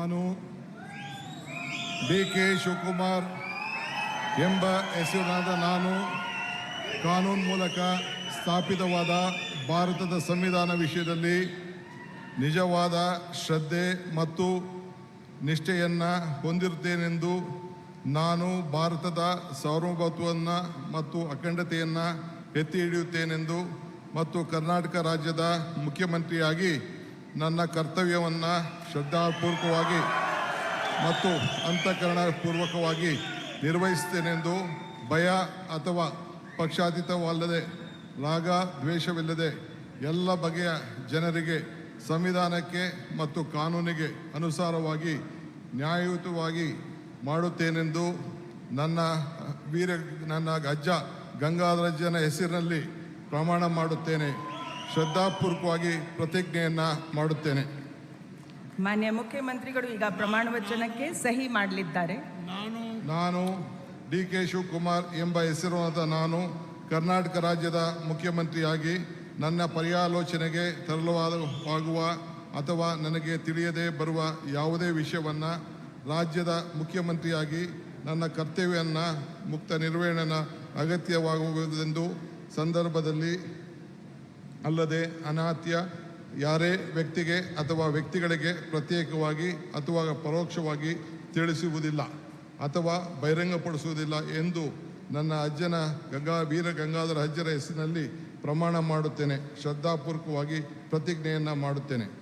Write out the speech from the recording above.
ನಾನು ಡಿ.ಕೆ. ಶಿವಕುಮಾರ್ ಎಂಬ ಹೆಸರಿನಾದ ನಾನು ಕಾನೂನು ಮೂಲಕ ಸ್ಥಾಪಿತವಾದ ಭಾರತದ ಸಂವಿಧಾನ ವಿಷಯದಲ್ಲಿ ನಿಜವಾದ ಶ್ರದ್ಧೆ ಮತ್ತು ನಿಷ್ಠೆಯನ್ನು ಹೊಂದಿರುತ್ತೇನೆಂದು ನಾನು ಭಾರತದ ಸಾರ್ವಭೌಮತ್ವವನ್ನು ಮತ್ತು ಅಖಂಡತೆಯನ್ನು ಎತ್ತಿ ಹಿಡಿಯುತ್ತೇನೆಂದು ಮತ್ತು ಕರ್ನಾಟಕ ರಾಜ್ಯದ ಮುಖ್ಯಮಂತ್ರಿಯಾಗಿ ನನ್ನ ಕರ್ತವ್ಯವನ್ನು ಶ್ರದ್ಧಾಪೂರ್ವಕವಾಗಿ ಮತ್ತು ಅಂತಃಕರಣಪೂರ್ವಕವಾಗಿ ನಿರ್ವಹಿಸುತ್ತೇನೆಂದು ಭಯ ಅಥವಾ ಪಕ್ಷಾತೀತವಲ್ಲದೆ ರಾಗ ದ್ವೇಷವಿಲ್ಲದೆ ಎಲ್ಲ ಬಗೆಯ ಜನರಿಗೆ ಸಂವಿಧಾನಕ್ಕೆ ಮತ್ತು ಕಾನೂನಿಗೆ ಅನುಸಾರವಾಗಿ ನ್ಯಾಯಯುತವಾಗಿ ಮಾಡುತ್ತೇನೆಂದು ನನ್ನ ಅಜ್ಜ ಗಂಗಾಧರಜ್ಜನ ಹೆಸರಿನಲ್ಲಿ ಪ್ರಮಾಣ ಮಾಡುತ್ತೇನೆ. ಶ್ರದ್ಧಾಪೂರ್ವಕವಾಗಿ ಪ್ರತಿಜ್ಞೆಯನ್ನು ಮಾಡುತ್ತೇನೆ. ಮಾನ್ಯ ಮುಖ್ಯಮಂತ್ರಿಗಳು ಈಗ ಪ್ರಮಾಣ ವಚನಕ್ಕೆ ಸಹಿ ಮಾಡಲಿದ್ದಾರೆ. ನಾನು ಡಿ.ಕೆ. ಶಿವಕುಮಾರ್ ಎಂಬ ಹೆಸರಾದ ನಾನು ಕರ್ನಾಟಕ ರಾಜ್ಯದ ಮುಖ್ಯಮಂತ್ರಿಯಾಗಿ ನನ್ನ ಪರ್ಯಾಲೋಚನೆಗೆ ತರಲಾಗುವ ಅಥವಾ ನನಗೆ ತಿಳಿಯದೇ ಬರುವ ಯಾವುದೇ ವಿಷಯವನ್ನು ರಾಜ್ಯದ ಮುಖ್ಯಮಂತ್ರಿಯಾಗಿ ನನ್ನ ಕರ್ತವ್ಯವನ್ನು ಮುಕ್ತ ನಿರ್ವಹಣೆಯ ಅಗತ್ಯವಾಗುವುದೆಂದು ಸಂದರ್ಭದಲ್ಲಿ ಅಲ್ಲದೆ ಅನಾತ್ಯ ಯಾರೇ ವ್ಯಕ್ತಿಗೆ ಅಥವಾ ವ್ಯಕ್ತಿಗಳಿಗೆ ಪ್ರತ್ಯೇಕವಾಗಿ ಅಥವಾ ಪರೋಕ್ಷವಾಗಿ ತಿಳಿಸುವುದಿಲ್ಲ ಅಥವಾ ಬಹಿರಂಗಪಡಿಸುವುದಿಲ್ಲ ಎಂದು ನನ್ನ ಅಜ್ಜನ ವೀರ ಗಂಗಾಧರ ಅಜ್ಜರ ಹೆಸರಿನಲ್ಲಿ ಪ್ರಮಾಣ ಮಾಡುತ್ತೇನೆ. ಶ್ರದ್ಧಾಪೂರ್ವಕವಾಗಿ ಪ್ರತಿಜ್ಞೆಯನ್ನು ಮಾಡುತ್ತೇನೆ.